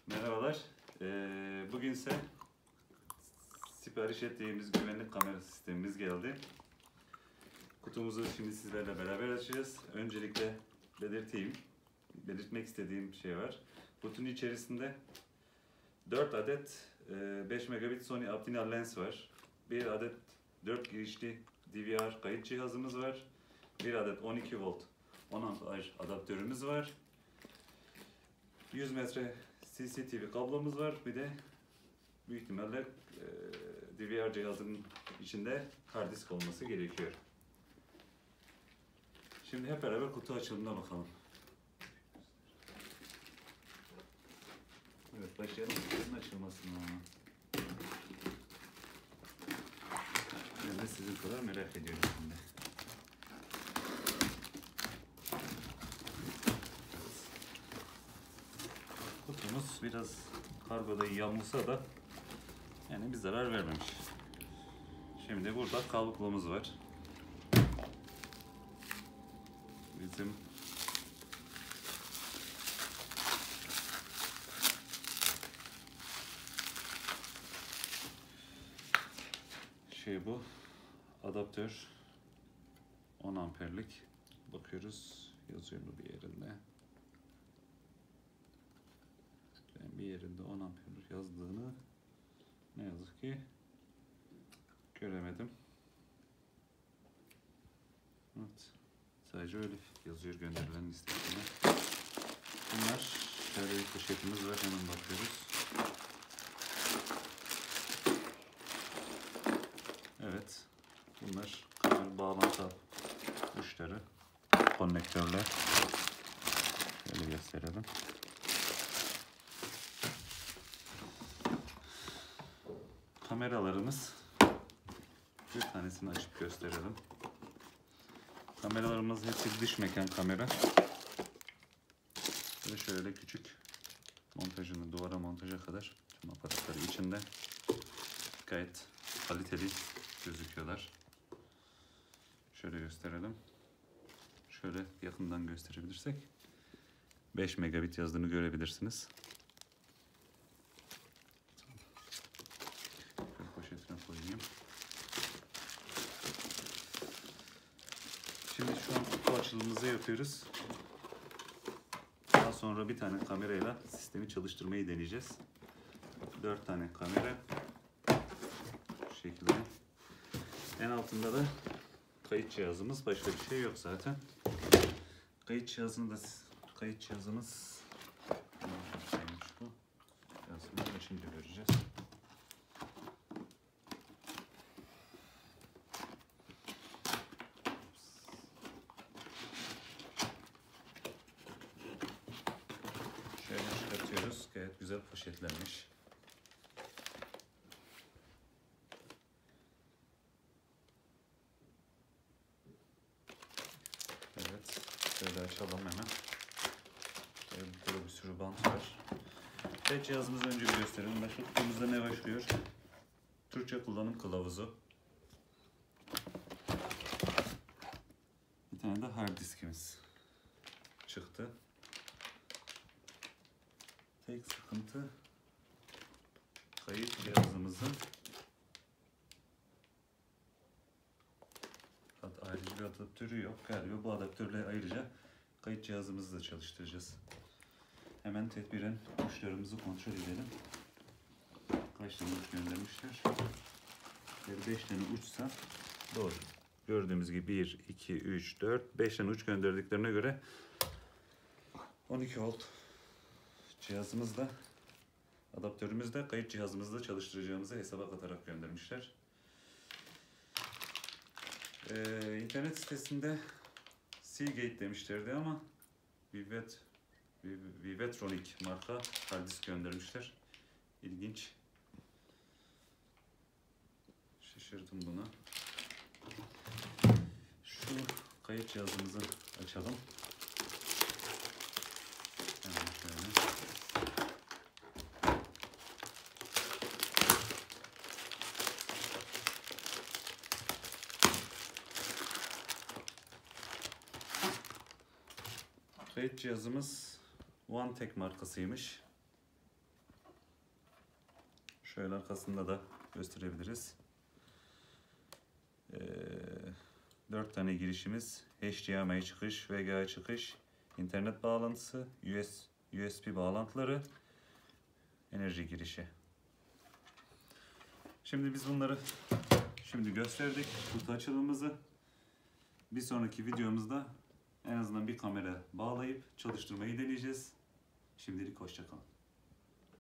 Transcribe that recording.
Merhabalar. Bugün ise sipariş ettiğimiz güvenlik kamera sistemimiz geldi. Kutumuzu şimdi sizlerle beraber açacağız. Öncelikle belirtmek istediğim şey var. Kutunun içerisinde 4 adet 5 megabit Sony optical lens var. 1 adet 4 girişli DVR kayıt cihazımız var. 1 adet 12 volt 10 amper adaptörümüz var. 100 metre CCTV kablomuz var. Bir de büyük ihtimalle DVR cihazının içinde hard disk olması gerekiyor. Şimdi hep beraber kutu açılımına bakalım. Evet, başlayalım kutunun açılmasına. Ben de sizin kadar merak ediyorum şimdi. Kutumuz biraz kargoda yamulsa da yani bir zarar vermemiş. Şimdi burada kabloumuz var. Bizim bu adaptör 10 amperlik. Bakıyoruz, yazıyor mu bir yerinde? Bir yerinde 10 amperlik yazdığını ne yazık ki göremedim. Evet, sadece öyle yazıyor gönderilen listesinde. Bunlar şöyle bir poşetimiz var, hemen bakıyoruz. Evet, bunlar kamera bağlantı uçları, konnektörler. Şöyle gösterelim. Kameralarımız, bir tanesini açıp gösterelim. Kameralarımız hepsi dış mekan kamera. Ve şöyle küçük montajını duvara montaja kadar tüm aparatları içinde gayet kaliteli gözüküyorlar. Şöyle gösterelim. Şöyle yakından gösterebilirsek 5 megabit yazdığını görebilirsiniz. Şöyle poşetine koyayım. Şimdi şu an kutu açılımımızı yapıyoruz. Daha sonra bir tane kamerayla sistemi çalıştırmayı deneyeceğiz. 4 tane kamera. Bu şekilde. En altında da kayıt cihazımız. Başka bir şey yok zaten. Kayıt cihazımız bu. Cihazını açınca göreceğiz. Şöyle çıkartıyoruz. Gayet güzel poşetlenmiş. Evet. Şöyle açalım hemen. Burada bir sürü bant var. Evet, cihazımızı önce bir gösterelim. Başka kutumuzda ne başlıyor? Türkçe kullanım kılavuzu. Bir tane de hard diskimiz çıktı. Tek sıkıntı kayıt cihazımızın ayrıca bir adaptörü yok. Galiba bu adaptörle ayrıca kayıt cihazımızı da çalıştıracağız. Hemen tedbiren uçlarımızı kontrol edelim. Kaç tane uç göndermişler? 5 tane uçsa doğru. Gördüğümüz gibi 1, 2, 3, 4, 5 tane uç gönderdiklerine göre 12 volt cihazımızda, adaptörümüzde, kayıt cihazımızda çalıştıracağımızı hesaba katarak göndermişler. İnternet sitesinde Seagate demişlerdi ama Vivetronic marka hard disk göndermişler. İlginç. Şaşırdım buna. Şu kayıt cihazımızı açalım. Hemen şöyle. Kayıt cihazımız OneTek markasıymış. Şöyle arkasında da gösterebiliriz. 4 tane girişimiz, HDMI çıkış, VGA çıkış, internet bağlantısı, USB bağlantıları, enerji girişi. Şimdi biz bunları gösterdik, kutu açılımımızı. Bir sonraki videomuzda en azından bir kamera bağlayıp çalıştırmayı deneyeceğiz. Şimdilik hoşça kalın.